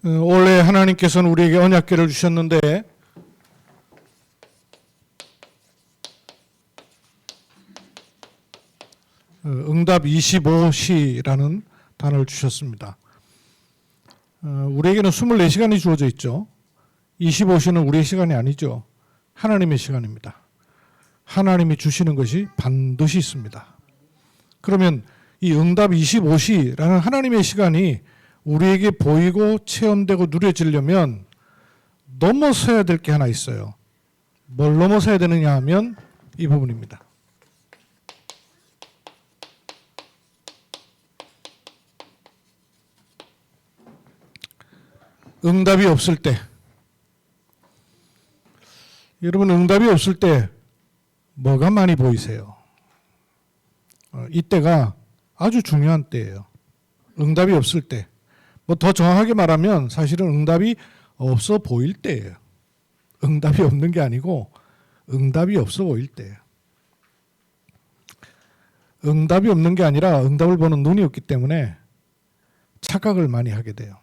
원래 하나님께서는 우리에게 언약궤를 주셨는데 응답 25시라는 단어를 주셨습니다. 우리에게는 24시간이 주어져 있죠. 25시는 우리의 시간이 아니죠. 하나님의 시간입니다. 하나님이 주시는 것이 반드시 있습니다. 그러면 이 응답 25시라는 하나님의 시간이 우리에게 보이고 체험되고 누려지려면 넘어서야 될 게 하나 있어요. 뭘 넘어서야 되느냐 하면 이 부분입니다. 응답이 없을 때, 여러분 응답이 없을 때 뭐가 많이 보이세요? 이때가 아주 중요한 때예요. 응답이 없을 때. 뭐 더 정확하게 말하면 사실은 응답이 없어 보일 때예요. 응답이 없는 게 아니고 응답이 없어 보일 때예요. 응답이 없는 게 아니라 응답을 보는 눈이 없기 때문에 착각을 많이 하게 돼요.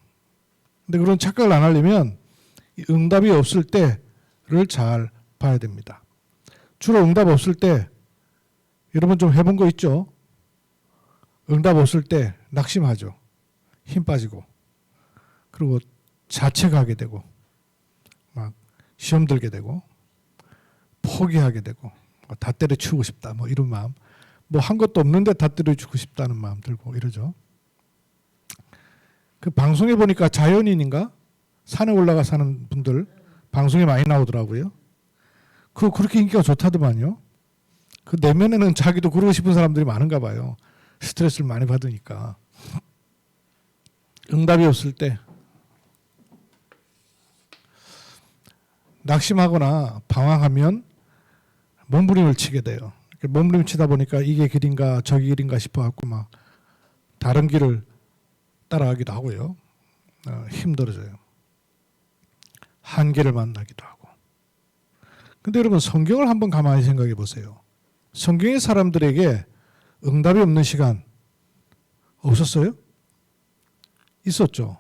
근데 그런 착각을 안 하려면 응답이 없을 때를 잘 봐야 됩니다. 주로 응답 없을 때 여러분 좀 해본 거 있죠? 응답 없을 때 낙심하죠. 힘 빠지고 그리고 자책하게 되고 막 시험 들게 되고 포기하게 되고 다 때려치우고 싶다 뭐 이런 마음, 뭐 한 것도 없는데 다 때려치우고 싶다는 마음 들고 이러죠. 그 방송에 보니까 자연인인가 산에 올라가 사는 분들 방송에 많이 나오더라고요. 그렇게 인기가 좋다더만요. 그 내면에는 자기도 그러고 싶은 사람들이 많은가 봐요. 스트레스를 많이 받으니까. 응답이 없을 때 낙심하거나 방황하면 몸부림을 치게 돼요. 몸부림 치다 보니까 이게 길인가 저기 길인가 싶어갖고 막 다른 길을 따라가기도 하고요. 힘들어져요. 한계를 만나기도 하고. 근데 여러분 성경을 한번 가만히 생각해 보세요. 성경의 사람들에게 응답이 없는 시간 없었어요? 있었죠.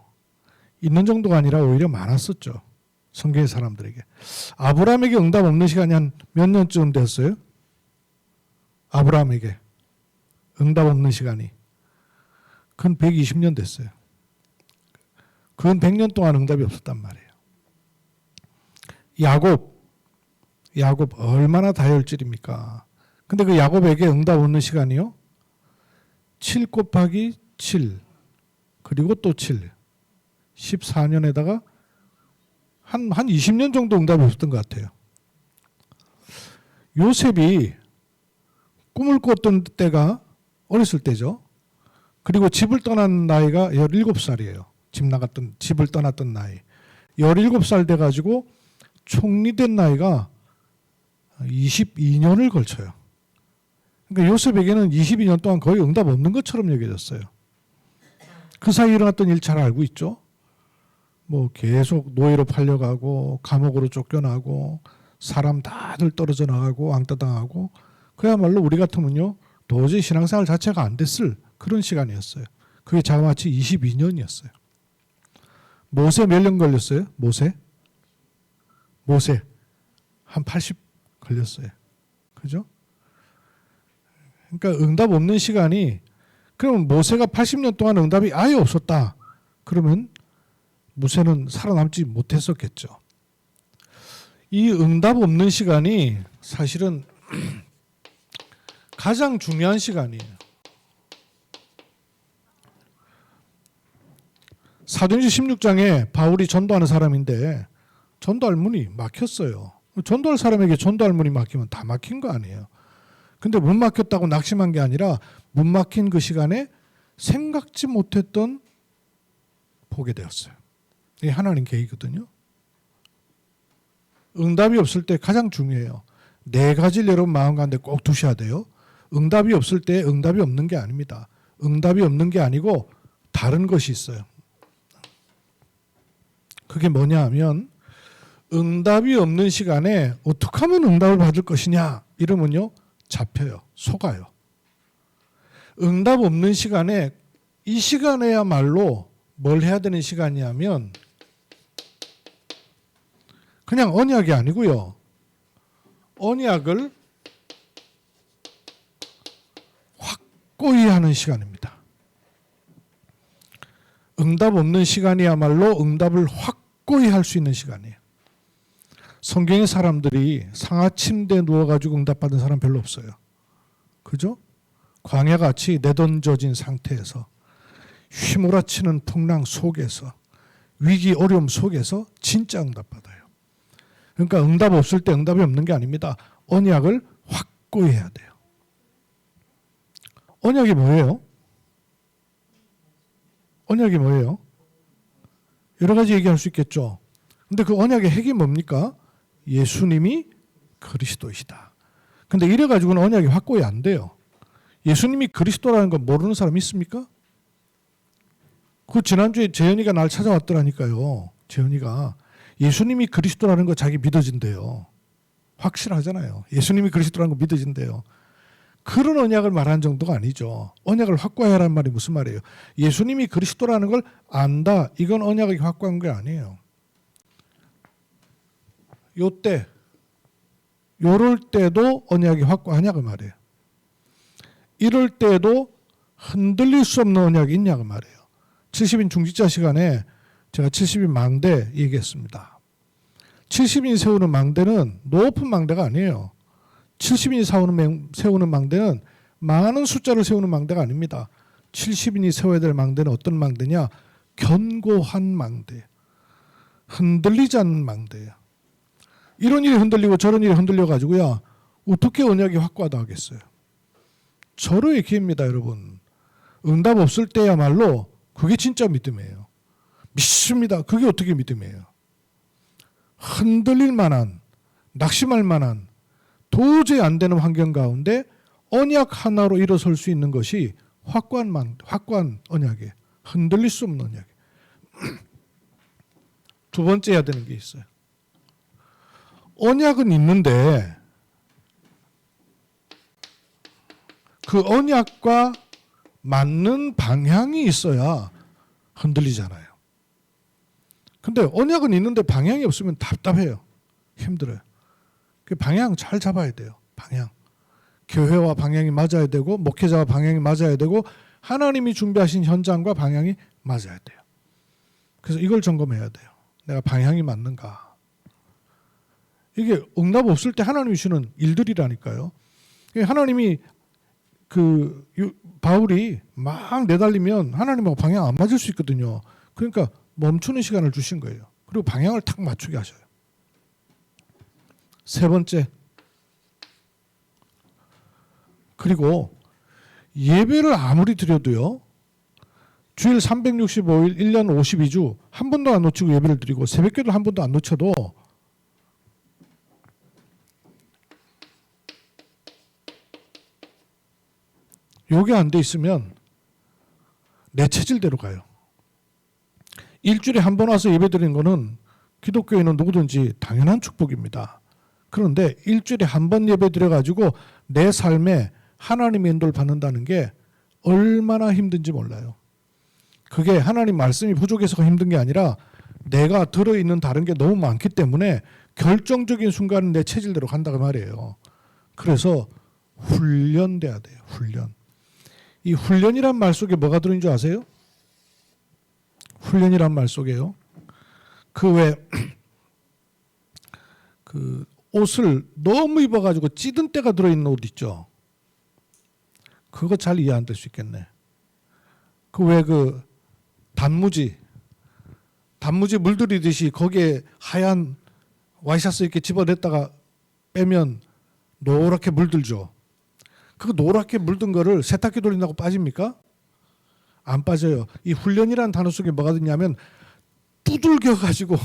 있는 정도가 아니라 오히려 많았었죠. 성경의 사람들에게. 아브라함에게 응답 없는 시간이 한 몇 년쯤 됐어요? 아브라함에게 응답 없는 시간이 근 120년 됐어요. 근 100년 동안 응답이 없었단 말이에요. 야곱 얼마나 다혈질입니까? 근데 그 야곱에게 응답 없는 시간이요? 7 곱하기 7 그리고 또 7 14년에다가 한 20년 정도 응답이 없었던 것 같아요. 요셉이 꿈을 꿨던 때가 어렸을 때죠. 그리고 집을 떠난 나이가 17살이에요. 집을 떠났던 나이. 17살 돼가지고 총리된 나이가 22년을 걸쳐요. 그러니까 요셉에게는 22년 동안 거의 응답 없는 것처럼 여겨졌어요. 그 사이에 일어났던 일 잘 알고 있죠? 뭐 계속 노예로 팔려가고 감옥으로 쫓겨나고 사람 다들 떨어져 나가고 왕따당하고 그야말로 우리 같으면요 도저히 신앙생활 자체가 안 됐을 그런 시간이었어요. 그게 자그마치 22년이었어요. 모세 몇 년 걸렸어요? 모세 한 80 걸렸어요. 그죠? 그러니까 응답 없는 시간이, 그러면 모세가 80년 동안 응답이 아예 없었다. 그러면 모세는 살아남지 못했었겠죠. 이 응답 없는 시간이 사실은 가장 중요한 시간이에요. 사도행전 16장에 바울이 전도하는 사람인데 전도할 문이 막혔어요. 전도할 사람에게 전도할 문이 막히면 다 막힌 거 아니에요. 근데 문 막혔다고 낙심한 게 아니라 문 막힌 그 시간에 생각지 못했던 보게 되었어요. 이게 하나님 계획이거든요. 응답이 없을 때 가장 중요해요. 네 가지를 여러분 마음 가운데 꼭 두셔야 돼요. 응답이 없을 때 응답이 없는 게 아닙니다. 응답이 없는 게 아니고 다른 것이 있어요. 그게 뭐냐 하면 응답이 없는 시간에 어떻게 하면 응답을 받을 것이냐 이러면요 잡혀요. 속아요. 응답 없는 시간에 이 시간에야말로 뭘 해야 되는 시간이냐면 그냥 언약이 아니고요. 언약을 확고히 하는 시간입니다. 응답 없는 시간이야말로 응답을 확고히 할 수 있는 시간이에요. 성경의 사람들이 상하 침대에 누워가지고 응답받은 사람 별로 없어요. 그죠? 광야같이 내던져진 상태에서 휘몰아치는 풍랑 속에서 위기 어려움 속에서 진짜 응답받아요. 그러니까 응답 없을 때 응답이 없는 게 아닙니다. 언약을 확고히 해야 돼요. 언약이 뭐예요? 언약이 뭐예요? 여러 가지 얘기할 수 있겠죠. 근데 그 언약의 핵이 뭡니까? 예수님이 그리스도이시다. 근데 이래가지고는 언약이 확고히 안 돼요. 예수님이 그리스도라는 거 모르는 사람 있습니까? 그 지난주에 재현이가 날 찾아왔더라니까요. 재현이가 예수님이 그리스도라는 거 자기 믿어진대요. 확실하잖아요. 예수님이 그리스도라는 거 믿어진대요. 그런 언약을 말한 정도가 아니죠. 언약을 확고하라는 말이 무슨 말이에요? 예수님이 그리스도라는 걸 안다. 이건 언약이 확고한 게 아니에요. 요때 요럴 때도 언약이 확고하냐 그 말이에요. 이럴 때도 흔들릴 수 없는 언약이 있냐 그 말이에요. 70인 중직자 시간에 제가 70인 망대 얘기했습니다. 70인이 세우는 망대는 높은 망대가 아니에요. 70인이 세우는 망대는 많은 숫자를 세우는 망대가 아닙니다. 70인이 세워야 될 망대는 어떤 망대냐? 견고한 망대. 흔들리지 않는 망대예요. 이런 일이 흔들리고 저런 일이 흔들려가지고요. 어떻게 언약이 확고하다 하겠어요. 절호의 기회입니다, 여러분. 응답 없을 때야말로 그게 진짜 믿음이에요. 믿습니다. 그게 어떻게 믿음이에요? 흔들릴 만한, 낙심할 만한, 도저히 안 되는 환경 가운데 언약 하나로 일어설 수 있는 것이 확고한 언약이에요. 흔들릴 수 없는 언약이에요. 두 번째 해야 되는 게 있어요. 언약은 있는데 그 언약과 맞는 방향이 있어야 흔들리잖아요. 근데 언약은 있는데 방향이 없으면 답답해요. 힘들어요. 그 방향 잘 잡아야 돼요. 방향. 교회와 방향이 맞아야 되고 목회자와 방향이 맞아야 되고 하나님이 준비하신 현장과 방향이 맞아야 돼요. 그래서 이걸 점검해야 돼요. 내가 방향이 맞는가. 이게 응답 없을 때 하나님이 주는 일들이라니까요. 하나님이 바울이 막 내달리면 하나님하고 방향 안 맞을 수 있거든요. 그러니까 멈추는 시간을 주신 거예요. 그리고 방향을 탁 맞추게 하셔요. 세 번째. 그리고 예배를 아무리 드려도요. 주일 365일 1년 52주 한 번도 안 놓치고 예배를 드리고 새벽기도 한 번도 안 놓쳐도 요게 안 돼 있으면 내 체질대로 가요. 일주일에 한 번 와서 예배 드리는 거는 기독교인은 누구든지 당연한 축복입니다. 그런데 일주일에 한 번 예배 드려가지고 내 삶에 하나님의 인도를 받는다는 게 얼마나 힘든지 몰라요. 그게 하나님 말씀이 부족해서가 힘든 게 아니라 내가 들어있는 다른 게 너무 많기 때문에 결정적인 순간은 내 체질대로 간다고 말이에요. 그래서 훈련돼야 돼요. 훈련. 이 훈련이란 말 속에 뭐가 들어있는 줄 아세요? 훈련이란 말 속에요. 그 옷을 너무 입어가지고 찌든 때가 들어있는 옷 있죠. 그거 잘 이해 안 될 수 있겠네. 그 단무지 물들이듯이 거기에 하얀 와이셔츠 이렇게 집어냈다가 빼면 노랗게 물들죠. 그 노랗게 물든 거를 세탁기 돌린다고 빠집니까? 안 빠져요. 이 훈련이라는 단어 속에 뭐가 있냐면 두들겨 가지고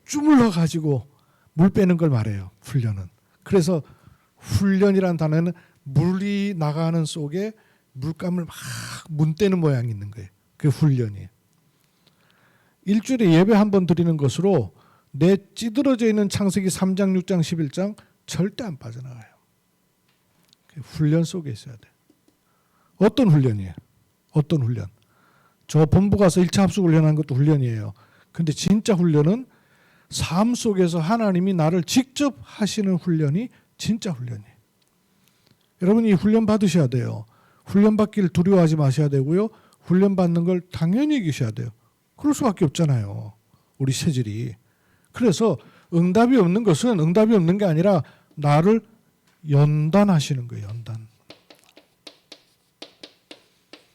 주물러 가지고 물 빼는 걸 말해요. 훈련은. 그래서 훈련이라는 단어는 물이 나가는 속에 물감을 막 문대는 모양이 있는 거예요. 그게 훈련이에요. 일주일에 예배 한 번 드리는 것으로 내 찌들어져 있는 창세기 3장, 6장, 11장 절대 안 빠져나가요. 훈련 속에 있어야 돼요. 어떤 훈련이에요? 어떤 훈련? 저 본부 가서 1차 합숙 훈련하는 것도 훈련이에요. 근데 진짜 훈련은 삶 속에서 하나님이 나를 직접 하시는 훈련이 진짜 훈련이에요. 여러분 이 훈련 받으셔야 돼요. 훈련 받기를 두려워하지 마셔야 되고요. 훈련 받는 걸 당연히 이기셔야 돼요. 그럴 수밖에 없잖아요. 우리 체질이. 그래서 응답이 없는 것은 응답이 없는 게 아니라 나를 연단하시는 거예요. 연단.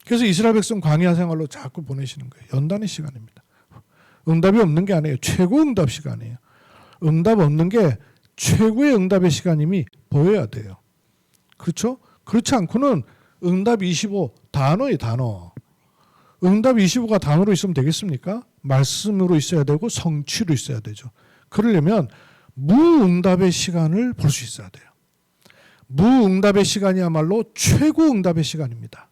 그래서 이스라엘 백성 광야 생활로 자꾸 보내시는 거예요. 연단의 시간입니다. 응답이 없는 게 아니에요. 최고 응답 시간이에요. 응답 없는 게 최고의 응답의 시간임이 보여야 돼요. 그렇죠? 그렇지 않고는 응답 25 단어의 단어. 응답 25가 단어로 있으면 되겠습니까? 말씀으로 있어야 되고 성취로 있어야 되죠. 그러려면 무응답의 시간을 볼 수 있어야 돼요. 무응답의 시간이야말로 최고 응답의 시간입니다.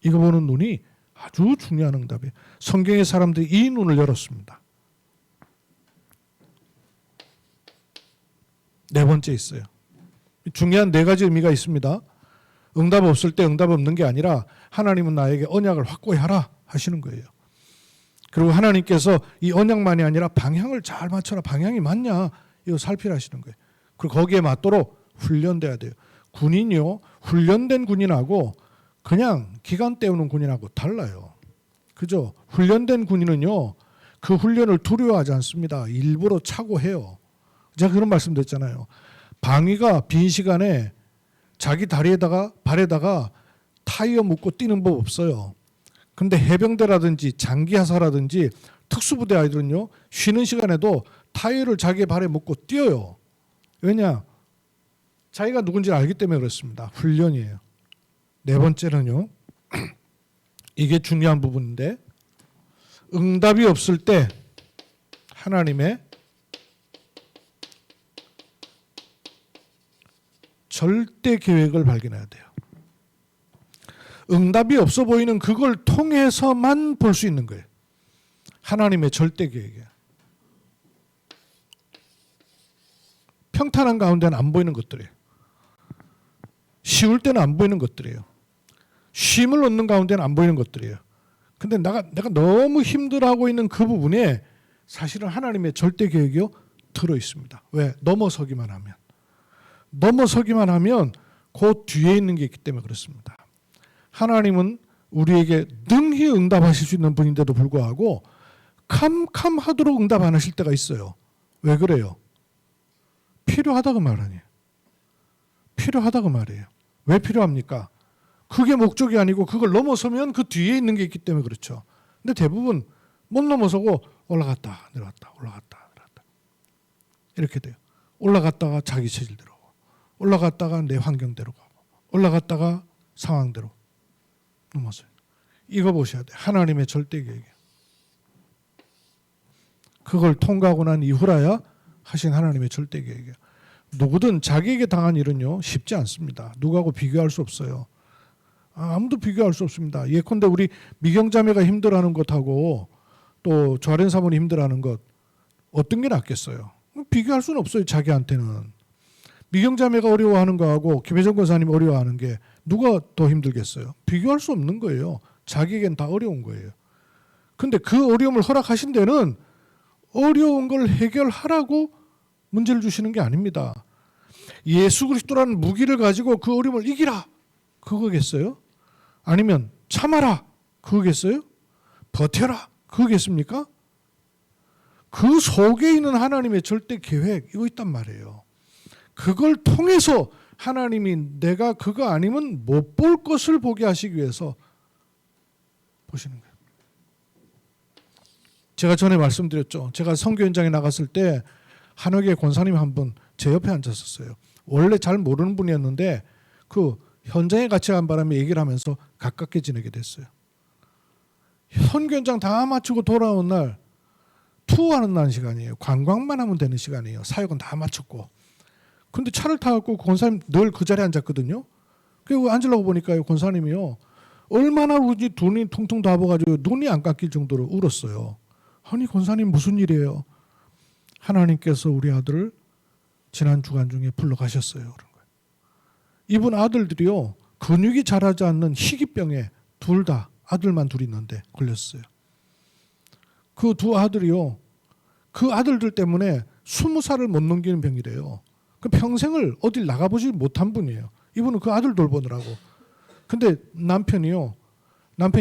이거 보는 눈이 아주 중요한 응답이에요. 성경의 사람들이 이 눈을 열었습니다. 네 번째 있어요. 중요한 네 가지 의미가 있습니다. 응답 없을 때 응답 없는 게 아니라 하나님은 나에게 언약을 확고히 하라 하시는 거예요. 그리고 하나님께서 이 언약만이 아니라 방향을 잘 맞춰라. 방향이 맞냐? 이거 살피라 하시는 거예요. 그리고 거기에 맞도록 훈련돼야 돼요. 군인이요. 훈련된 군인하고 그냥 기간 때우는 군인하고 달라요. 그죠? 훈련된 군인은요. 그 훈련을 두려워하지 않습니다. 일부러 차고 해요. 제가 그런 말씀 드렸잖아요. 방위가 빈 시간에 자기 다리에다가 발에다가 타이어 묶고 뛰는 법 없어요. 근데 해병대라든지 장기하사라든지 특수부대 아이들은요. 쉬는 시간에도 타이어를 자기 발에 묶고 뛰어요. 왜냐? 자기가 누군지 알기 때문에 그렇습니다. 훈련이에요. 네 번째는요. 이게 중요한 부분인데 응답이 없을 때 하나님의 절대 계획을 발견해야 돼요. 응답이 없어 보이는 그걸 통해서만 볼 수 있는 거예요. 하나님의 절대 계획이에요. 평탄한 가운데는 안 보이는 것들이에요. 쉬울 때는 안 보이는 것들이에요. 쉼을 얻는 가운데는 안 보이는 것들이에요. 근데 내가 너무 힘들어하고 있는 그 부분에 사실은 하나님의 절대 계획이 들어 있습니다. 왜? 넘어서기만 하면. 넘어서기만 하면 그 뒤에 있는 게 있기 때문에 그렇습니다. 하나님은 우리에게 능히 응답하실 수 있는 분인데도 불구하고 캄캄하도록 응답 안 하실 때가 있어요. 왜 그래요? 필요하다고 말 아니에요. 필요하다고 말이에요. 왜 필요합니까? 그게 목적이 아니고 그걸 넘어서면 그 뒤에 있는 게 있기 때문에 그렇죠. 근데 대부분 못 넘어서고 올라갔다 내려왔다 올라갔다 내려왔다 이렇게 돼요. 올라갔다가 자기 체질대로 올라갔다가 내 환경대로 가고 올라갔다가 상황대로 넘어서요. 이거 보셔야 돼요. 하나님의 절대 계획이에요. 그걸 통과하고 난 이후라야 하신 하나님의 절대 계획이에요. 누구든 자기에게 당한 일은요 쉽지 않습니다. 누구하고 비교할 수 없어요. 아무도 비교할 수 없습니다. 예컨대 우리 미경자매가 힘들어하는 것하고 또 좌련 사모님 힘들어하는 것 어떤 게 낫겠어요? 비교할 수는 없어요. 자기한테는. 미경자매가 어려워하는 거하고 김혜정 권사님 어려워하는 게 누가 더 힘들겠어요? 비교할 수 없는 거예요. 자기에겐 다 어려운 거예요. 근데 그 어려움을 허락하신 데는 어려운 걸 해결하라고 문제를 주시는 게 아닙니다. 예수 그리스도라는 무기를 가지고 그 어려움을 이기라. 그거겠어요? 아니면 참아라. 그거겠어요? 버텨라. 그거겠습니까? 그 속에 있는 하나님의 절대 계획 이거 있단 말이에요. 그걸 통해서 하나님이 내가 그거 아니면 못 볼 것을 보게 하시기 위해서 보시는 거예요. 제가 전에 말씀드렸죠. 제가 선교 현장에 나갔을 때 한옥의 권사님 한 분 제 옆에 앉았었어요. 원래 잘 모르는 분이었는데 그 현장에 같이 간 바람에 얘기를 하면서 가깝게 지내게 됐어요. 선교 현장 다 마치고 돌아온 날 투어하는 날 시간이에요. 관광만 하면 되는 시간이에요. 사역은 다 마쳤고. 근데 차를 타고 권사님 늘 그 자리에 앉았거든요. 그리고 앉으려고 보니까 권사님이요. 얼마나 우지 눈이 퉁퉁 다부어가지고 눈이 안 감길 정도로 울었어요. 아니 권사님 무슨 일이에요? 하나님께서 우리 아들을 지난 주간 중에 불러가셨어요. 그런 거예요. 이분 아들들이요. 근육이 자라지 않는 희귀병에 둘 다 아들만 둘 있는데 걸렸어요. 그 두 아들이요. 그 아들들 때문에 20살을 못 넘기는 병이래요. 그 평생을 어딜 나가보지 못한 분이에요. 이분은 그 아들 돌보느라고. 근데 남편이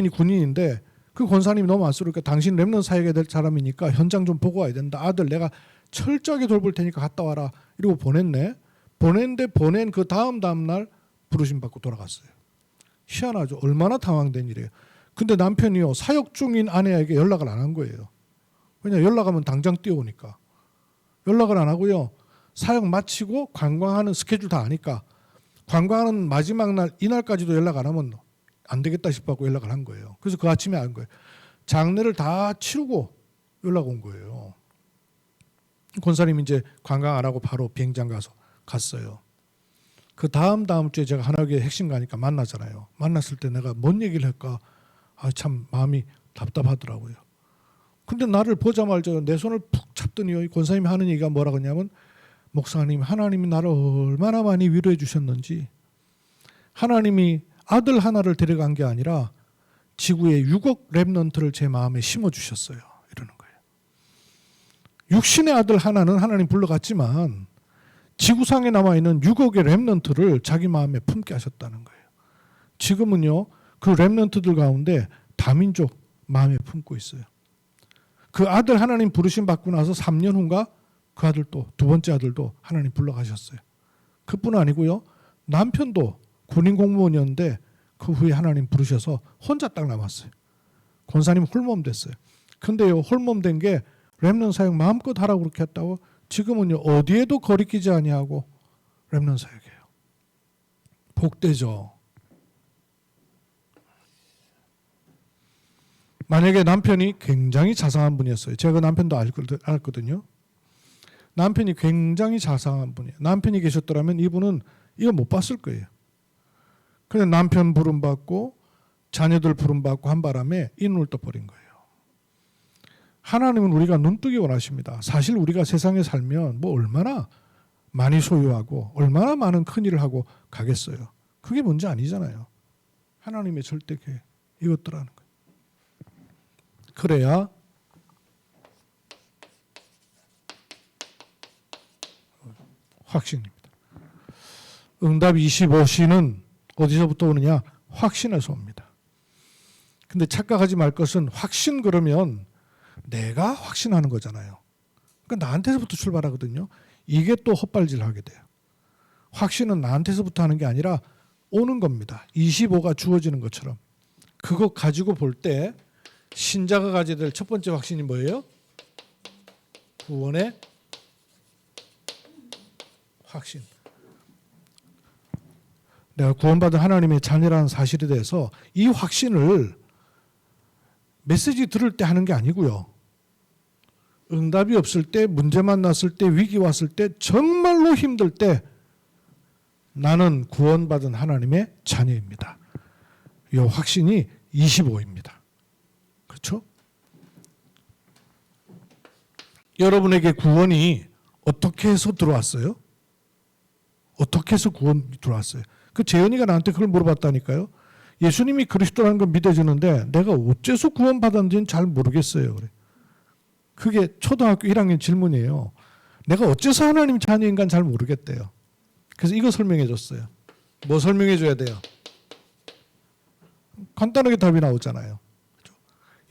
군인인데 그 권사님이 너무 안쓰러우니까 당신 렘넌트 사역해야 될 사람이니까 현장 좀 보고 와야 된다. 아들 내가 철저하게 돌볼 테니까 갔다 와라. 이러고 보냈네. 보냈는데 보낸 그 다음 날 부르심 받고 돌아갔어요. 희한하죠. 얼마나 당황된 일이에요. 근데 남편이요 사역 중인 아내에게 연락을 안 한 거예요. 왜냐 연락하면 당장 뛰어오니까. 연락을 안 하고요. 사역 마치고 관광하는 스케줄 다 아니까 관광하는 마지막 날 이날까지도 연락 안 하면 안 되겠다 싶어서 연락을 한 거예요. 그래서 그 아침에 한 거예요. 장례를 다 치르고 연락 온 거예요. 권사님 이제 관광 안 하고 바로 비행장 가서 갔어요. 그 다음 주에 제가 하나교회 핵심 가니까 만나잖아요. 만났을 때 내가 뭔 얘기를 할까 참 마음이 답답하더라고요. 근데 나를 보자마자 내 손을 푹 잡더니 권사님이 하는 얘기가 뭐라고 하냐면 목사님 하나님이 나를 얼마나 많이 위로해 주셨는지 하나님이 아들 하나를 데려간 게 아니라 지구에 6억 렘넌트를 제 마음에 심어주셨어요. 이러는 거예요. 육신의 아들 하나는 하나님 불러갔지만 지구상에 남아있는 6억의 렘넌트를 자기 마음에 품게 하셨다는 거예요. 지금은요 그 렘넌트들 가운데 다민족 마음에 품고 있어요. 그 아들 하나님 부르심 받고 나서 3년 후인가 그 아들도 두 번째 아들도 하나님 불러가셨어요. 그뿐 아니고요. 남편도 군인 공무원이었는데 그 후에 하나님 부르셔서 혼자 딱 남았어요. 권사님 홀몸 됐어요. 근데요 홀몸 된 게 렘넌트 사역 마음껏 하라고 그렇게 했다고 지금은요 어디에도 거리끼지 아니하고 렘넌트 사역이에요. 복되죠. 만약에 남편이 굉장히 자상한 분이었어요. 제가 남편도 알거든요. 남편이 굉장히 자상한 분이에요. 남편이 계셨더라면 이분은 이거 못 봤을 거예요. 근데 남편 부름받고 자녀들 부름받고 한 바람에 이 눈을 떠버린 거예요. 하나님은 우리가 눈뜨기 원하십니다. 사실 우리가 세상에 살면 뭐 얼마나 많이 소유하고 얼마나 많은 큰일을 하고 가겠어요. 그게 문제 아니잖아요. 하나님의 절대 계획 이것들하는 거예요. 그래야 확신입니다. 응답 25시는 어디서부터 오느냐? 확신에서 옵니다. 근데 착각하지 말 것은 확신 그러면 내가 확신하는 거잖아요. 그러니까 나한테서부터 출발하거든요. 이게 또 헛발질하게 돼요. 확신은 나한테서부터 하는 게 아니라 오는 겁니다. 25가 주어지는 것처럼. 그거 가지고 볼 때 신자가 가져야 될 첫 번째 확신이 뭐예요? 구원의 확신. 내가 구원받은 하나님의 자녀라는 사실에 대해서 이 확신을 메시지 들을 때 하는 게 아니고요. 응답이 없을 때, 문제 만났을 때, 위기 왔을 때, 정말로 힘들 때 나는 구원받은 하나님의 자녀입니다. 이 확신이 25입니다. 그렇죠? 여러분에게 구원이 어떻게 해서 들어왔어요? 어떻게 해서 구원이 들어왔어요? 그 재현이가 나한테 그걸 물어봤다니까요. 예수님이 그리스도라는 걸 믿어주는데 내가 어째서 구원받았는지는 잘 모르겠어요. 그래. 그게 초등학교 1학년 질문이에요. 내가 어째서 하나님 자녀인가는 잘 모르겠대요. 그래서 이거 설명해 줬어요. 뭐 설명해 줘야 돼요? 간단하게 답이 나오잖아요.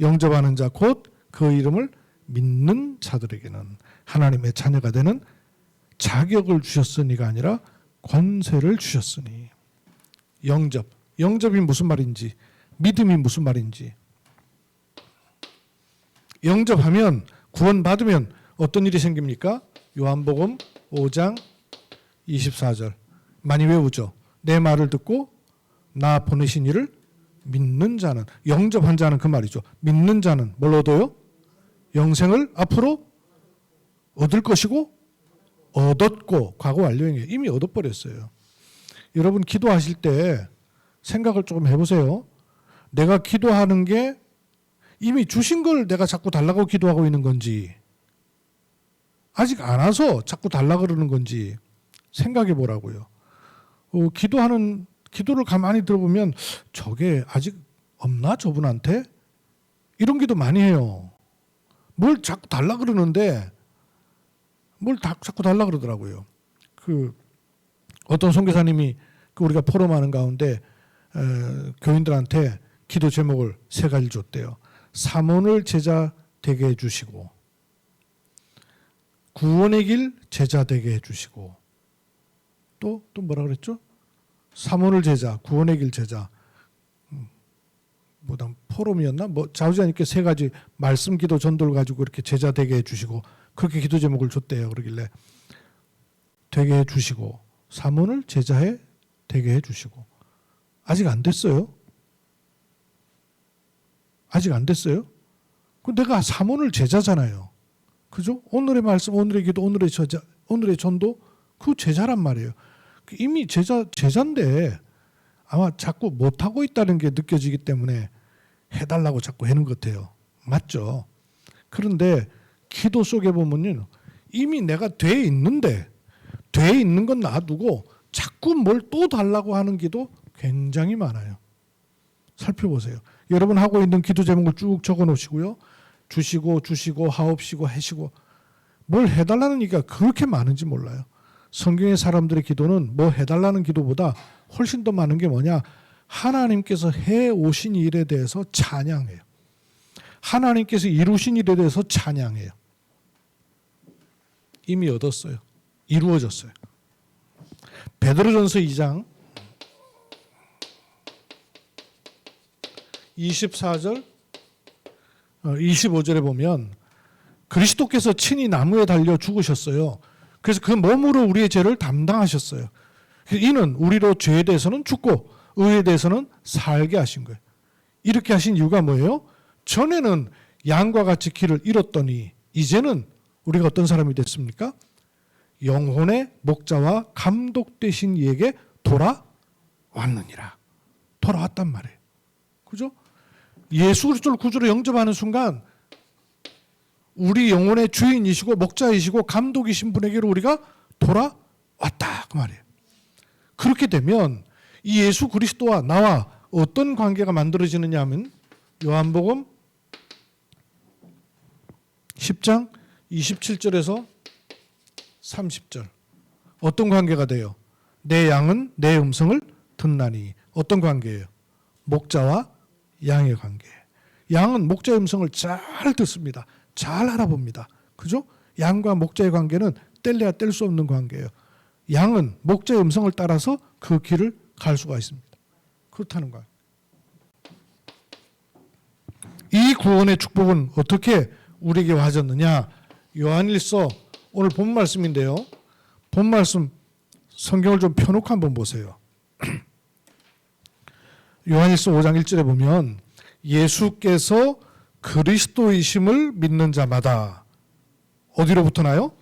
영접하는 자 곧 그 이름을 믿는 자들에게는 하나님의 자녀가 되는 자격을 주셨으니가 아니라 권세를 주셨으니. 영접이 무슨 말인지, 믿음이 무슨 말인지. 영접하면, 구원받으면 어떤 일이 생깁니까? 요한복음 5장 24절 많이 외우죠. 내 말을 듣고 나 보내신 이를 믿는 자는, 영접한 자는 그 말이죠. 믿는 자는 뭘 얻어요? 영생을 앞으로 얻을 것이고 얻었고, 과거 완료형이에요. 이미 얻어버렸어요. 여러분 기도하실 때 생각을 조금 해보세요. 내가 기도하는 게 이미 주신 걸 내가 자꾸 달라고 기도하고 있는 건지, 아직 안 와서 자꾸 달라고 그러는 건지 생각해 보라고요. 기도를 가만히 들어보면 저게 아직 없나 저분한테? 이런 기도 많이 해요. 뭘 자꾸 달라고 그러는데 뭘 자꾸 달라 그러더라고요. 어떤 선교사님이 우리가 포럼하는 가운데 교인들한테 기도 제목을 3가지 줬대요. 삼원을 제자 되게 해주시고, 구원의 길 제자 되게 해주시고, 또 뭐라 그랬죠? 삼원을 제자, 구원의 길 제자, 뭐다 포럼이었나? 자우지아님께 3가지 말씀 기도 전도를 가지고 이렇게 제자 되게 해주시고, 그렇게 기도 제목을 줬대요. 그러길래 되게 해주시고, 삼원을 제자에 되게 해주시고, 아직 안 됐어요. 아직 안 됐어요. 그 내가 삼원을 제자잖아요. 그죠? 오늘의 말씀, 오늘의 기도, 오늘의 제자, 오늘의 전도, 그 제자란 말이에요. 이미 제자인데 아마 자꾸 못하고 있다는 게 느껴지기 때문에 해달라고 자꾸 하는 것 같아요. 맞죠? 그런데 기도 속에 보면요, 이미 내가 돼 있는데, 돼 있는 건 놔두고 자꾸 뭘 또 달라고 하는 기도 굉장히 많아요. 살펴보세요. 여러분 하고 있는 기도 제목을 쭉 적어 놓으시고요. 주시고 하옵시고 하시고, 뭘 해달라는 얘기가 그렇게 많은지 몰라요. 성경의 사람들의 기도는 뭐 해달라는 기도보다 훨씬 더 많은 게 뭐냐? 하나님께서 해오신 일에 대해서 찬양해요. 하나님께서 이루신 일에 대해서 찬양해요. 이미 얻었어요. 이루어졌어요. 베드로전서 2장 24절 25절에 보면 그리스도께서 친히 나무에 달려 죽으셨어요. 그래서 그 몸으로 우리의 죄를 담당하셨어요. 이는 우리로 죄에 대해서는 죽고 의에 대해서는 살게 하신 거예요. 이렇게 하신 이유가 뭐예요? 전에는 양과 같이 길을 잃었더니 이제는 우리가 어떤 사람이 됐습니까? 영혼의 목자와 감독 되신 이에게 돌아왔느니라. 돌아왔단 말이에요. 그죠? 예수 그리스도를 구주로 영접하는 순간 우리 영혼의 주인이시고 목자이시고 감독이신 분에게로 우리가 돌아왔다 그 말이에요. 그렇게 되면 이 예수 그리스도와 나와 어떤 관계가 만들어지느냐 하면 요한복음 10장 27절에서 30절 어떤 관계가 돼요? 내 양은 내 음성을 듣나니. 어떤 관계예요? 목자와 양의 관계. 양은 목자의 음성을 잘 듣습니다. 잘 알아봅니다. 그죠? 양과 목자의 관계는 뗄래야 뗄 수 없는 관계예요. 양은 목자의 음성을 따라서 그 길을 갈 수가 있습니다. 그렇다는 거예요. 이 구원의 축복은 어떻게 우리에게 와졌느냐? 요한일서 오늘 본 말씀인데요. 본 말씀 성경을 좀 펴놓고 한번 보세요. 요한일서 5장 1절에 보면 예수께서 그리스도이심을 믿는 자마다 어디로부터 나요?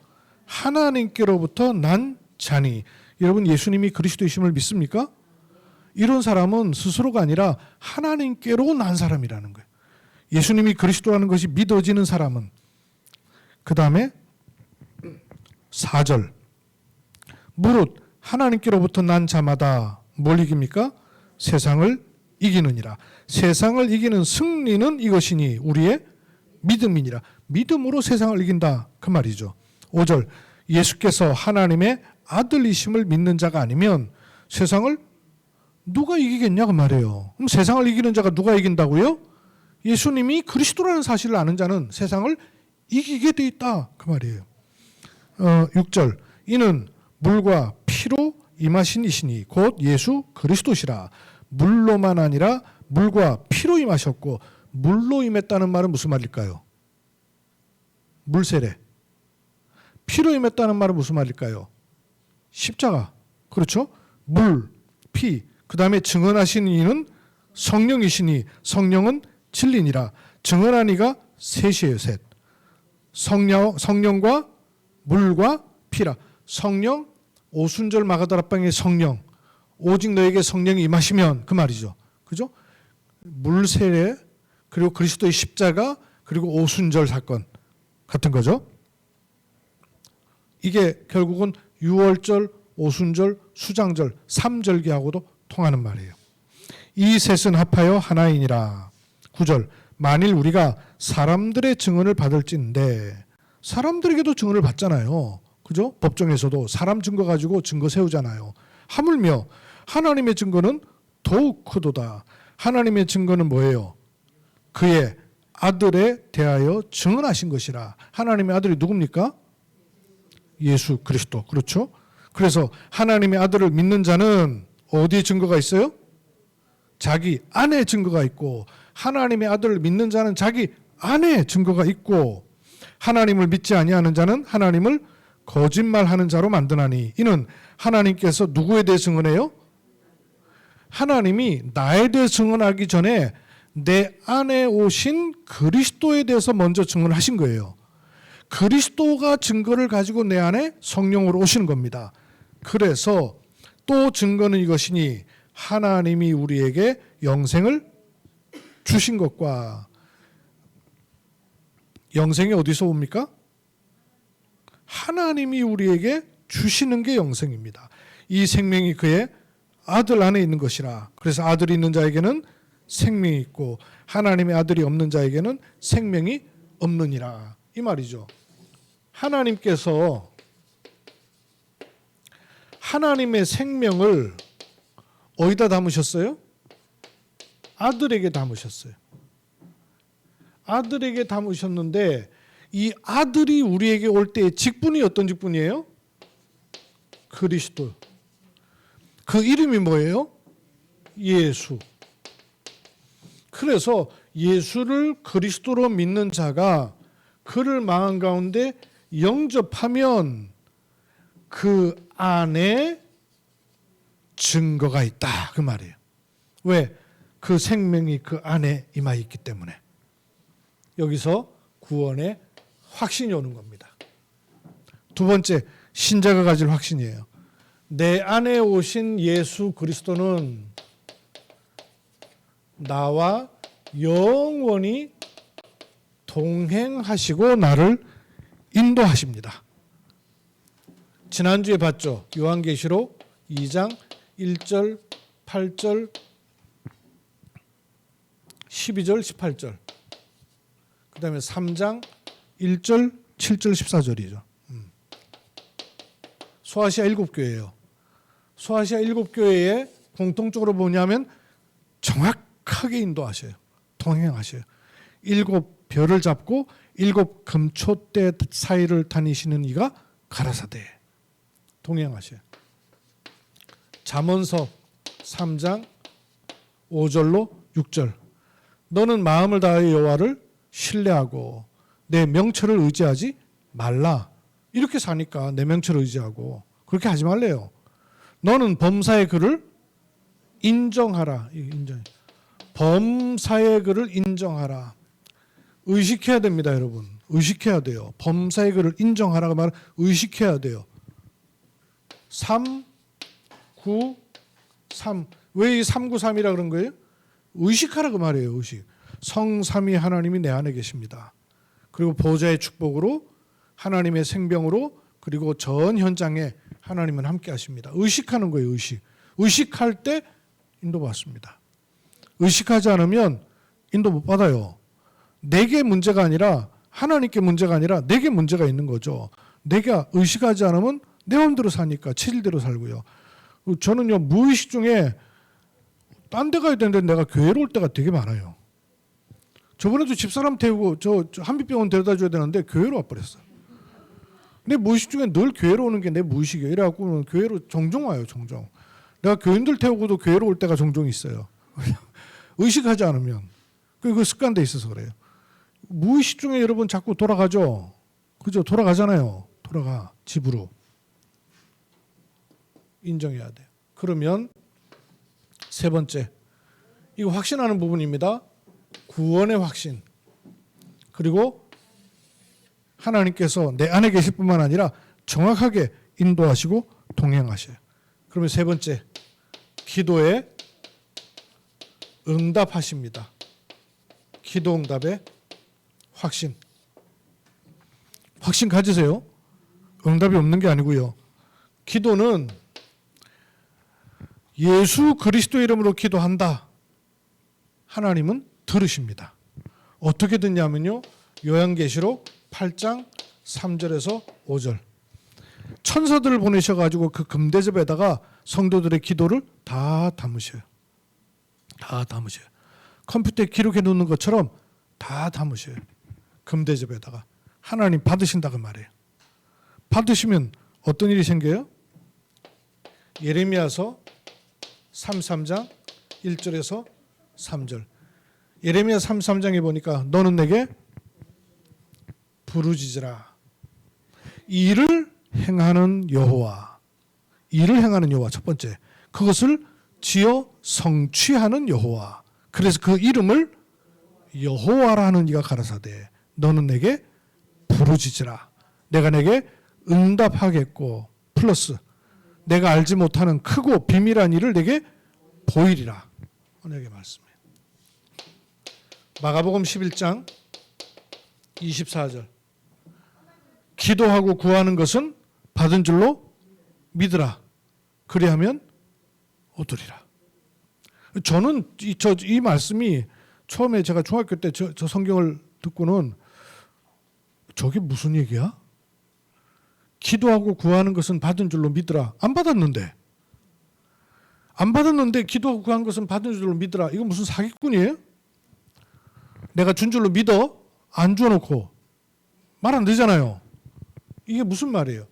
하나님께로부터 난 자니. 여러분 예수님이 그리스도이심을 믿습니까? 이런 사람은 스스로가 아니라 하나님께로 난 사람이라는 거예요. 예수님이 그리스도라는 것이 믿어지는 사람은. 그 다음에 4절 무릇 하나님께로부터 난 자마다 뭘 이깁니까? 세상을 이기느니라. 세상을 이기는 승리는 이것이니 우리의 믿음이니라. 믿음으로 세상을 이긴다 그 말이죠. 5절 예수께서 하나님의 아들이심을 믿는 자가 아니면 세상을 누가 이기겠냐 그 말이에요. 그럼 세상을 이기는 자가 누가 이긴다고요? 예수님이 그리스도라는 사실을 아는 자는 세상을 이기게 돼 있다 그 말이에요. 6절 이는 물과 피로 임하신 이시니 곧 예수 그리스도시라. 물로만 아니라 물과 피로 임하셨고, 물로 임했다는 말은 무슨 말일까요? 물세례. 피로 임했다는 말은 무슨 말일까요? 십자가. 그렇죠? 물, 피. 그 다음에 증언하신 이는 성령이시니 성령은 진리니라. 증언한 이가 셋이에요. 셋. 성령과 물과 피라. 성령, 오순절 마가다락방의 성령. 오직 너에게 성령이 임하시면 그 말이죠. 그죠? 물세례 그리고 그리스도의 십자가 그리고 오순절 사건 같은 거죠. 이게 결국은 유월절, 오순절, 수장절, 삼절기하고도 통하는 말이에요. 이 셋은 합하여 하나이니라. 9절 만일 우리가 사람들의 증언을 받을진데 사람들에게도 증언을 받잖아요. 그죠? 법정에서도 사람 증거 가지고 증거 세우잖아요. 하물며 하나님의 증거는 더욱 크도다. 하나님의 증거는 뭐예요? 그의 아들에 대하여 증언하신 것이라. 하나님의 아들이 누굽니까? 예수 그리스도. 그렇죠? 그래서 하나님의 아들을 믿는 자는 어디에 증거가 있어요? 자기 안에 증거가 있고, 하나님의 아들을 믿는 자는 자기 안에 증거가 있고, 하나님을 믿지 아니하는 자는 하나님을 거짓말하는 자로 만드나니 이는 하나님께서 누구에 대해 증언해요? 하나님이 나에 대해 증언하기 전에 내 안에 오신 그리스도에 대해서 먼저 증언하신 거예요. 그리스도가 증거를 가지고 내 안에 성령으로 오시는 겁니다. 그래서 또 증거는 이것이니 하나님이 우리에게 영생을 주신 것과, 영생이 어디서 옵니까? 하나님이 우리에게 주시는 게 영생입니다. 이 생명이 그의 아들 안에 있는 것이라. 그래서 아들이 있는 자에게는 생명이 있고 하나님의 아들이 없는 자에게는 생명이 없느니라. 이 말이죠. 하나님께서 하나님의 생명을 어디다 담으셨어요? 아들에게 담으셨어요. 아들에게 담으셨는데 이 아들이 우리에게 올 때의 직분이 어떤 직분이에요? 그리스도. 그 이름이 뭐예요? 예수. 그래서 예수를 그리스도로 믿는 자가 그를 마음 가운데 영접하면 그 안에 증거가 있다. 그 말이에요. 왜? 그 생명이 그 안에 임하 있기 때문에. 여기서 구원의 확신이 오는 겁니다. 두 번째, 신자가 가질 확신이에요. 내 안에 오신 예수 그리스도는 나와 영원히 동행하시고 나를 인도하십니다. 지난주에 봤죠? 요한계시록 2장 1절, 8절, 12절, 18절. 그 다음에 3장 1절, 7절, 14절이죠. 소아시아 7교회예요. 소아시아 7교회에 공통적으로 뭐냐면 정확하게 인도하셔요. 동행하셔요. 7별을 잡고 7금초대 사이를 다니시는 이가 가라사대. 동행하셔요. 잠언서 3장 5절로 6절. 너는 마음을 다하여 여호와를 신뢰하고 내 명철을 의지하지 말라. 이렇게 사니까 내 명철을 의지하고 그렇게 하지 말래요. 너는 범사의 글을 인정하라. 범사의 글을 인정하라. 의식해야 됩니다, 여러분. 의식해야 돼요. 범사의 글을 인정하라고 말은 의식해야 돼요. 3, 9, 3. 왜 이 3, 9, 3이라 그런 거예요? 의식하라고 말이에요. 의식. 성삼위 하나님이 내 안에 계십니다. 그리고 보좌의 축복으로 하나님의 생병으로 그리고 전 현장에 하나님은 함께 하십니다. 의식하는 거예요. 의식. 의식할 때 인도 받습니다. 의식하지 않으면 인도 못 받아요. 내게 문제가 아니라 하나님께 문제가 아니라 내게 문제가 있는 거죠. 내가 의식하지 않으면 내 마음대로 사니까 체질대로 살고요. 저는요 무의식 중에 딴 데 가야 되는데 내가 교회로 올 때가 되게 많아요. 저번에도 집사람 태우고 저 한빛병원 데려다 줘야 되는데 교회로 와버렸어요. 내 무의식 중에 늘 교회로 오는 게 내 무의식이에요. 이래갖고 교회로 종종 와요. 종종. 내가 교인들 태우고도 교회로 올 때가 종종 있어요. 의식하지 않으면. 그 습관돼 있어서 그래요. 무의식 중에 여러분 자꾸 돌아가죠. 그죠? 돌아가잖아요. 돌아가 집으로. 인정해야 돼요. 그러면 세 번째, 이거 확신하는 부분입니다. 구원의 확신. 그리고 하나님께서 내 안에 계실 뿐만 아니라 정확하게 인도하시고 동행하셔요. 그러면 세 번째, 기도에 응답하십니다. 기도 응답의 확신. 확신 가지세요. 응답이 없는 게 아니고요. 기도는 예수 그리스도 이름으로 기도한다. 하나님은 들으십니다. 어떻게 듣냐면요. 요한계시록 8장 3절에서 5절. 천사들을 보내셔가지고 그 금대접에다가 성도들의 기도를 다 담으셔요. 다 담으셔요. 컴퓨터에 기록해 놓는 것처럼 다 담으셔요. 금대접에다가. 하나님 받으신다고 말해요. 받으시면 어떤 일이 생겨요? 예레미야서 33장 1절에서 3절. 예레미야 33장에 보니까 너는 내게 부르짖으라. 일을 행하는 여호와. 일을 행하는 여호와 첫 번째. 그것을 지어 성취하는 여호와. 그래서 그 이름을 여호와라 하는 이가 가라사대 너는 내게 부르짖으라. 내가 내게 응답하겠고 플러스 내가 알지 못하는 크고 비밀한 일을 내게 보이리라. 오늘의 말씀이에요. 마가복음 11장 24절. 기도하고 구하는 것은 받은 줄로 믿으라. 그리하면 얻으리라. 저는 이 말씀이 처음에 제가 중학교 때 저 성경을 듣고는 저게 무슨 얘기야? 기도하고 구하는 것은 받은 줄로 믿으라. 안 받았는데 기도하고 구한 것은 받은 줄로 믿으라. 이거 무슨 사기꾼이에요? 내가 준 줄로 믿어? 안 줘놓고 말 안 되잖아요. 이게 무슨 말이에요?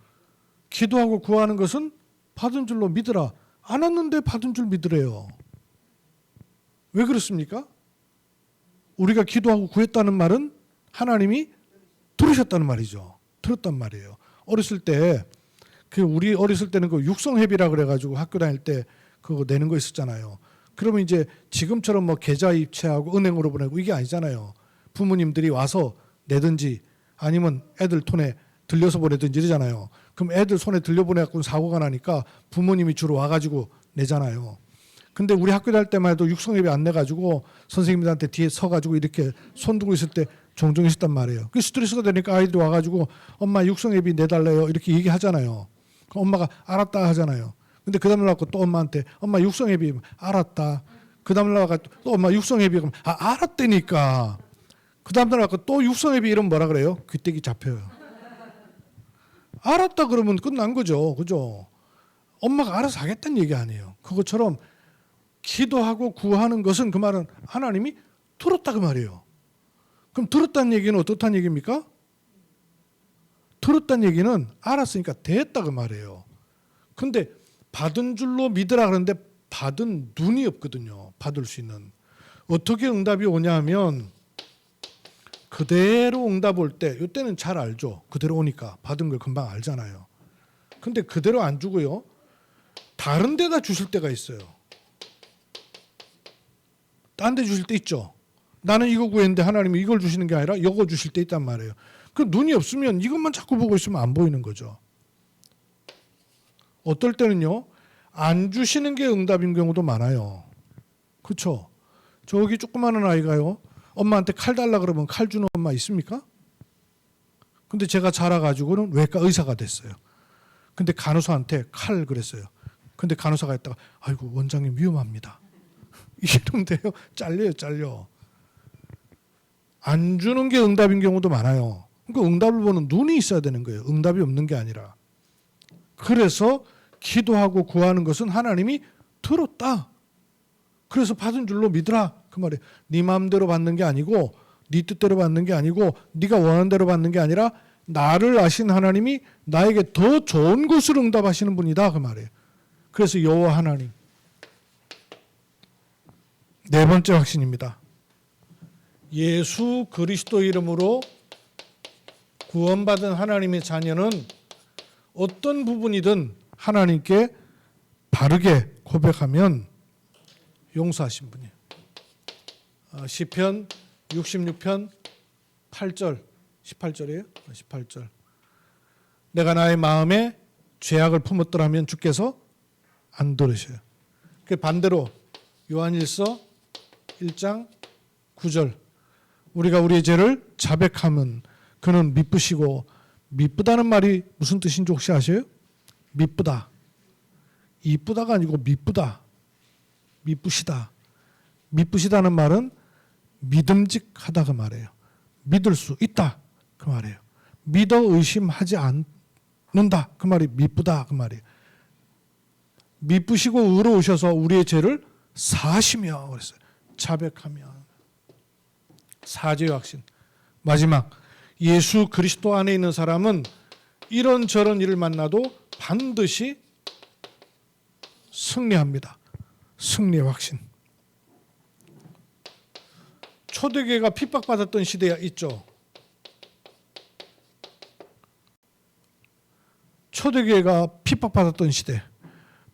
기도하고 구하는 것은 받은 줄로 믿으라. 안 왔는데 받은 줄 믿으래요. 왜 그렇습니까? 우리가 기도하고 구했다는 말은 하나님이 들으셨다는 말이죠. 들었단 말이에요. 어렸을 때 우리 어렸을 때는 그 육성회비라 그래가지고 학교 다닐 때 그거 내는 거 있었잖아요. 그러면 이제 지금처럼 뭐 계좌 입체하고 은행으로 보내고 이게 아니잖아요. 부모님들이 와서 내든지 아니면 애들 톤에 들려서 보내든지 이러잖아요. 그럼 애들 손에 들려보내갖고 사고가 나니까 부모님이 주로 와가지고 내잖아요. 근데 우리 학교 다닐 때만 해도 육성회비 안 내가지고 선생님들한테 뒤에 서가지고 이렇게 손 들고 있을 때 종종 있었단 말이에요. 그 스트레스가 되니까 아이들이 와가지고 엄마 육성회비 내달래요 이렇게 얘기하잖아요. 그럼 엄마가 알았다 하잖아요. 근데 그 다음날 와서 또 엄마한테 엄마 육성회비 알았다. 그 다음날 와서 또 엄마 육성회비 그럼 알았다니까. 그 다음날 와서 또 육성회비 이러면 뭐라 그래요? 귀때기 잡혀요. 알았다 그러면 끝난 거죠. 그죠? 엄마가 알아서 하겠다는 얘기 아니에요. 그것처럼 기도하고 구하는 것은 그 말은 하나님이 들었다 그 말이에요. 그럼 들었다는 얘기는 어떻다는 얘기입니까? 들었다는 얘기는 알았으니까 됐다 그 말이에요. 근데 받은 줄로 믿으라 그러는데 받은 눈이 없거든요. 받을 수 있는. 어떻게 응답이 오냐 하면 그대로 응답 올 때 이때는 잘 알죠. 그대로 오니까 받은 걸 금방 알잖아요. 근데 그대로 안 주고요. 다른 데다 주실 때가 있어요. 딴 데 주실 때 있죠. 나는 이거 구했는데 하나님이 이걸 주시는 게 아니라 이거 주실 때 있단 말이에요. 그 눈이 없으면 이것만 자꾸 보고 있으면 안 보이는 거죠. 어떨 때는요. 안 주시는 게 응답인 경우도 많아요. 그렇죠? 저기 조그마한 아이가요. 엄마한테 칼 달라 그러면 칼 주는 엄마 있습니까? 근데 제가 자라가지고는 외과 의사가 됐어요. 근데 간호사한테 칼 그랬어요. 근데 간호사가 했다가 아이고 원장님 위험합니다. 이러는데요. 잘려. 안 주는 게 응답인 경우도 많아요. 그러니까 응답을 보는 눈이 있어야 되는 거예요. 응답이 없는 게 아니라. 그래서 기도하고 구하는 것은 하나님이 들었다. 그래서 받은 줄로 믿으라. 그 말이에요. 네 마음대로 받는 게 아니고 네 뜻대로 받는 게 아니고 네가 원하는 대로 받는 게 아니라 나를 아신 하나님이 나에게 더 좋은 것을 응답하시는 분이다. 그 말이에요. 그래서 여호와 하나님. 네 번째 확신입니다. 예수 그리스도 이름으로 구원받은 하나님의 자녀는 어떤 부분이든 하나님께 바르게 고백하면 용서하신 분이에요. 시편 66편 8절 18절이에요. 18절. 내가 나의 마음에 죄악을 품었더라면 주께서 안 들으셔요. 그 반대로 요한일서 1장 9절. 우리가 우리의 죄를 자백하면 그는 미쁘시고, 미쁘다는 말이 무슨 뜻인지 혹시 아세요? 미쁘다. 이쁘다가 아니고 미쁘다. 미쁘시다. 미쁘시다는 말은 믿음직하다 그 말이에요. 믿을 수 있다 그 말이에요. 믿어 의심하지 는다 그 말이 미쁘다 그 말이. 미쁘시고 의로우셔서 우리의 죄를 사하시며 그랬어요. 자백하며. 사죄의 확신. 마지막, 예수 그리스도 안에 있는 사람은 이런저런 일을 만나도 반드시 승리합니다. 승리의 확신. 초대교회가 핍박받았던 시대가 있죠. 초대교회가 핍박받았던 시대,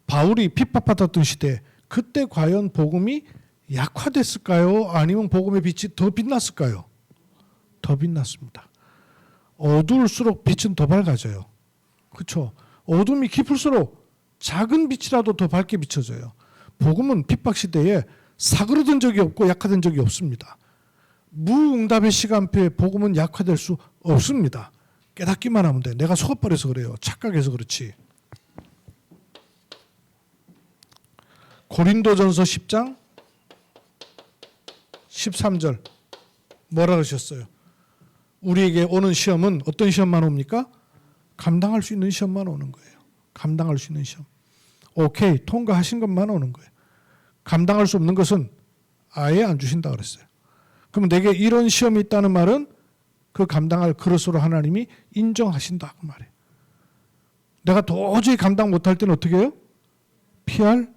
바울이 핍박받았던 시대, 그때 과연 복음이 약화됐을까요? 아니면 복음의 빛이 더 빛났을까요? 더 빛났습니다. 어두울수록 빛은 더 밝아져요. 그렇죠? 어둠이 깊을수록 작은 빛이라도 더 밝게 비춰져요. 복음은 핍박 시대에 사그러든 적이 없고 약화된 적이 없습니다. 무응답의 시간표에 복음은 약화될 수 없습니다. 깨닫기만 하면 돼. 내가 속아버려서 그래요. 착각해서 그렇지. 고린도전서 10장 13절 뭐라 그러셨어요? 우리에게 오는 시험은 어떤 시험만 옵니까? 감당할 수 있는 시험만 오는 거예요. 감당할 수 있는 시험. 오케이, 통과하신 것만 오는 거예요. 감당할 수 없는 것은 아예 안 주신다 그랬어요. 그러면 내게 이런 시험이 있다는 말은 그 감당할 그릇으로 하나님이 인정하신다 그 말이에요. 내가 도저히 감당 못할 때는 어떻게 해요? 피할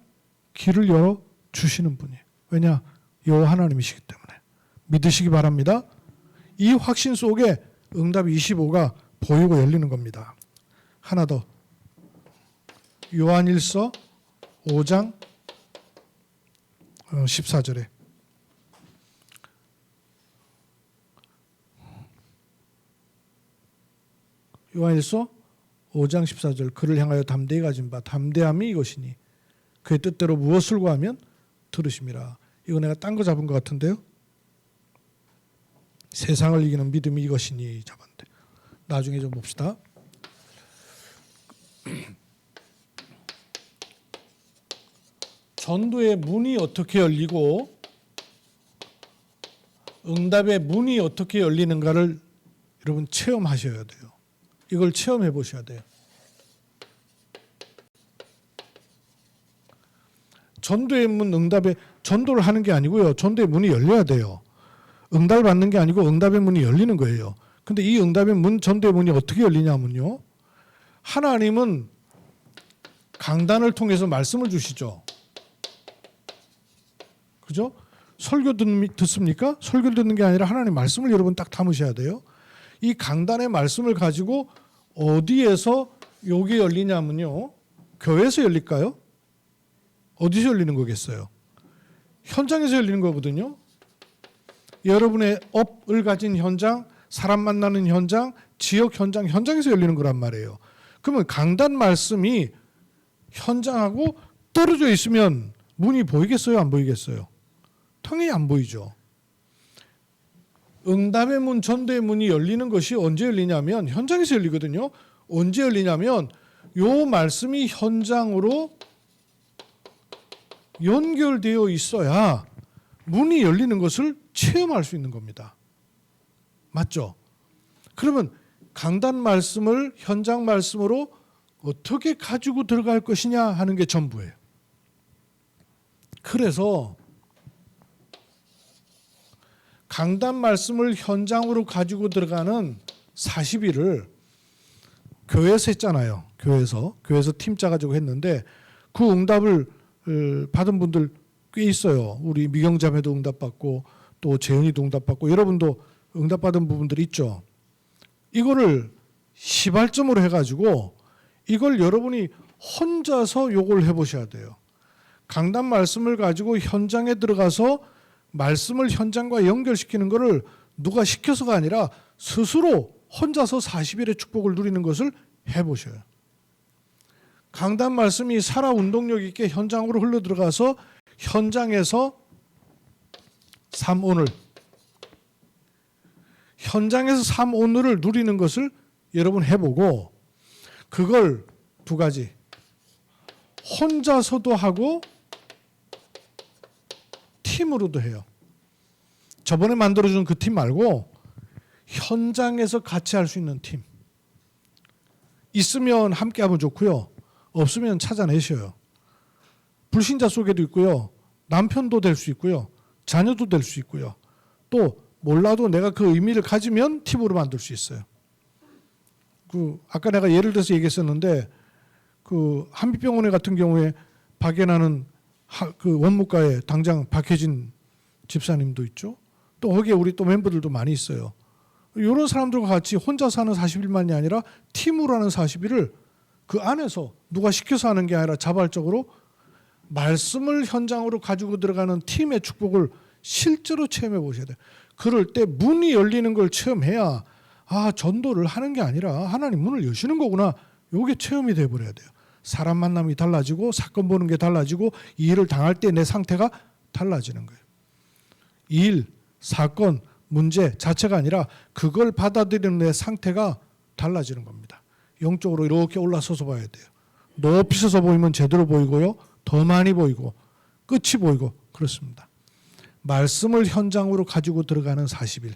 길을 열어 주시는 분이에요. 왜냐? 여호와 하나님이시기 때문에. 믿으시기 바랍니다. 이 확신 속에 응답 25가 보이고 열리는 겁니다. 하나 더. 요한일서 5장 14절에 요한일서 5장 14절 그를 향하여 담대히 가진 바 담대함이 이것이니 그의 뜻대로 무엇을 구하면 들으심이라. 이거 내가 딴 거 잡은 것 같은데요. 세상을 이기는 믿음이 이것이니 잡았는데 나중에 좀 봅시다. 전도의 문이 어떻게 열리고 응답의 문이 어떻게 열리는가를 여러분 체험하셔야 돼요. 이걸 체험해 보셔야 돼요. 전도의 문, 응답의 전도를 하는 게 아니고요. 전도의 문이 열려야 돼요. 응답을 받는 게 아니고 응답의 문이 열리는 거예요. 근데 이 응답의 문, 전도의 문이 어떻게 열리냐면요. 하나님은 강단을 통해서 말씀을 주시죠. 그죠? 설교 듣습니까? 설교 듣는 게 아니라 하나님 말씀을 여러분 딱 담으셔야 돼요. 이 강단의 말씀을 가지고 어디에서 요게 열리냐면요. 교회에서 열릴까요? 어디서 열리는 거겠어요? 현장에서 열리는 거거든요. 여러분의 업을 가진 현장, 사람 만나는 현장, 지역 현장, 현장에서 열리는 거란 말이에요. 그러면 강단 말씀이 현장하고 떨어져 있으면 문이 보이겠어요? 안 보이겠어요? 당연히 안 보이죠. 응답의 문, 전도의 문이 열리는 것이 언제 열리냐면 현장에서 열리거든요. 언제 열리냐면 요 말씀이 현장으로 연결되어 있어야 문이 열리는 것을 체험할 수 있는 겁니다. 맞죠? 그러면 강단 말씀을 현장 말씀으로 어떻게 가지고 들어갈 것이냐 하는 게 전부예요. 그래서 강단 말씀을 현장으로 가지고 들어가는 40일을 교회에서 했잖아요. 교회에서 팀 짜가지고 했는데 그 응답을 받은 분들 꽤 있어요. 우리 미경자매도 응답받고 또 재은이도 응답받고 여러분도 응답받은 부분들이 있죠. 이거를 시발점으로 해가지고 이걸 여러분이 혼자서 요걸 해보셔야 돼요. 강단 말씀을 가지고 현장에 들어가서 말씀을 현장과 연결시키는 것을 누가 시켜서가 아니라 스스로 혼자서 40일의 축복을 누리는 것을 해보셔요. 강단 말씀이 살아 운동력 있게 현장으로 흘러들어가서 현장에서 삶 오늘을 누리는 것을 여러분 해보고 그걸 두 가지 혼자서도 하고 팀으로도 해요. 저번에 만들어준 그 팀 말고 현장에서 같이 할 수 있는 팀. 있으면 함께하면 좋고요. 없으면 찾아내셔요. 불신자 속에도 있고요. 남편도 될 수 있고요. 자녀도 될 수 있고요. 또 몰라도 내가 그 의미를 가지면 팀으로 만들 수 있어요. 아까 내가 예를 들어서 얘기했었는데 한빛병원에 같은 경우에 박연하는 그 원무과에 당장 박혜진 집사님도 있죠. 또 거기에 우리 또 멤버들도 많이 있어요. 이런 사람들과 같이 혼자 사는 40일만이 아니라 팀으로 하는 40일을 그 안에서 누가 시켜서 하는 게 아니라 자발적으로 말씀을 현장으로 가지고 들어가는 팀의 축복을 실제로 체험해 보셔야 돼요. 그럴 때 문이 열리는 걸 체험해야 전도를 하는 게 아니라 하나님 문을 여시는 거구나. 이게 체험이 돼버려야 돼요. 사람 만남이 달라지고 사건 보는 게 달라지고 이 일을 당할 때 내 상태가 달라지는 거예요. 일, 사건, 문제 자체가 아니라 그걸 받아들이는 내 상태가 달라지는 겁니다. 영적으로 이렇게 올라서서 봐야 돼요. 높이 서서 보이면 제대로 보이고요. 더 많이 보이고 끝이 보이고 그렇습니다. 말씀을 현장으로 가지고 들어가는 40일.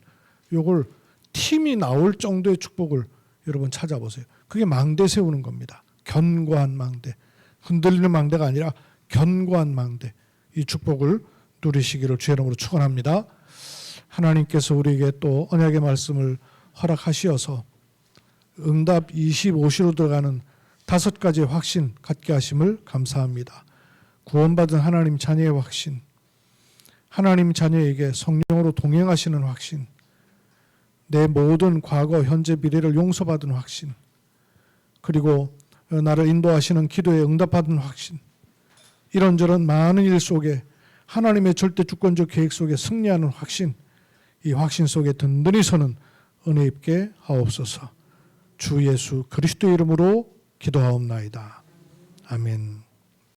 요걸 팀이 나올 정도의 축복을 여러분 찾아보세요. 그게 망대 세우는 겁니다. 견고한 망대. 흔들리는 망대가 아니라 견고한 망대. 이 축복을 누리시기를 주의 이름으로 축원합니다. 하나님께서 우리에게 또 언약의 말씀을 허락하시어서 응답 25시로 들어가는 5가지의 확신 갖게 하심을 감사합니다. 구원받은 하나님 자녀의 확신, 하나님 자녀에게 성령으로 동행하시는 확신, 내 모든 과거, 현재, 미래를 용서받은 확신, 그리고 나를 인도하시는 기도에 응답받은 확신, 이런저런 많은 일 속에 하나님의 절대 주권적 계획 속에 승리하는 확신, 이 확신 속에 든든히 서는 은혜 입게 하옵소서. 주 예수 그리스도 이름으로 기도하옵나이다. 아멘.